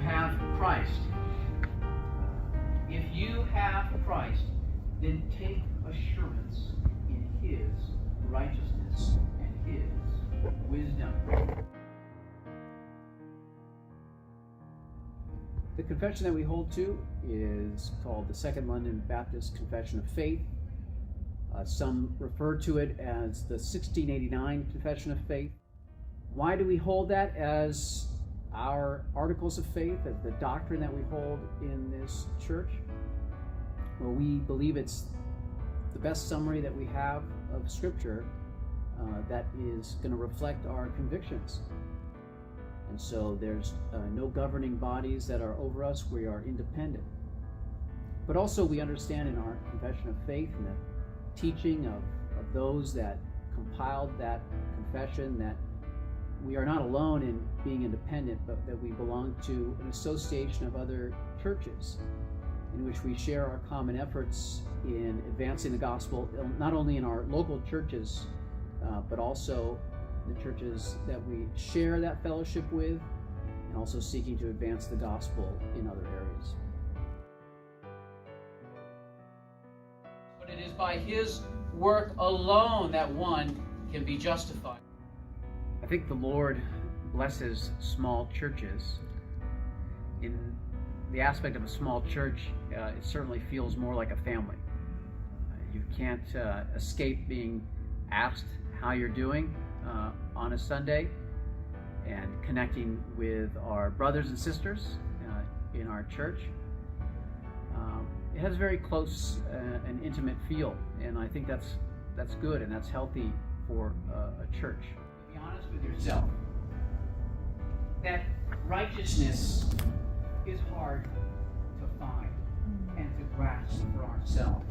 have Christ. If you have Christ, then take assurance in His righteousness and His wisdom. The confession that we hold to is called the Second London Baptist Confession of Faith. Some refer to it as the 1689 Confession of Faith. Why do we hold that as our articles of faith, as the doctrine that we hold in this church? Well, we believe it's the best summary that we have of Scripture that is going to reflect our convictions. And so there's no governing bodies that are over us. We are independent. But also we understand in our confession of faith and the teaching of those that compiled that confession that we are not alone in being independent, but that we belong to an association of other churches in which we share our common efforts in advancing the gospel, not only in our local churches, but also the churches that we share that fellowship with, and also seeking to advance the gospel in other areas. But it is by His work alone that one can be justified. I think the Lord blesses small churches. In the aspect of a small church, it certainly feels more like a family. You can't escape being asked how you're doing on a Sunday, and connecting with our brothers and sisters in our church. It has a very close and intimate feel, and I think that's good and that's healthy for a church. Be honest with yourself that righteousness is hard to find and to grasp for ourselves,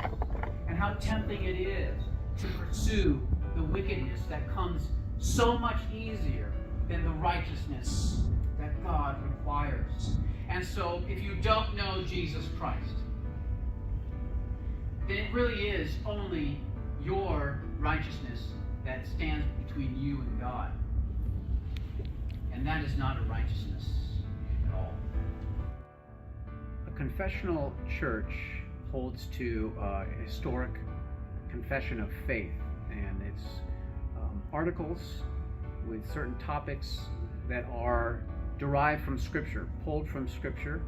and how tempting it is to pursue the wickedness that comes so much easier than the righteousness that God requires. And so if you don't know Jesus Christ, then it really is only your righteousness that stands between you and God. And that is not a righteousness at all. A confessional church holds to a historic confession of faith, and it's articles with certain topics that are derived from Scripture, pulled from Scripture.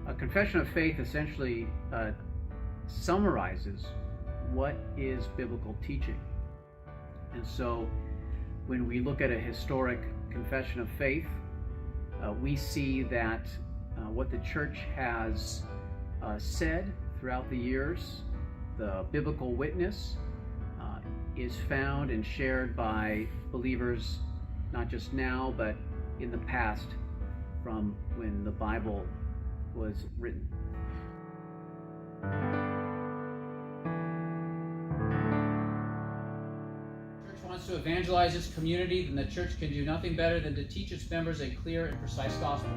A confession of faith essentially summarizes what is biblical teaching. And so when we look at a historic confession of faith, we see that what the church has said throughout the years, the biblical witness, is found and shared by believers not just now, but in the past, from when the Bible was written. The church wants to evangelize its community, then the church can do nothing better than to teach its members a clear and precise gospel.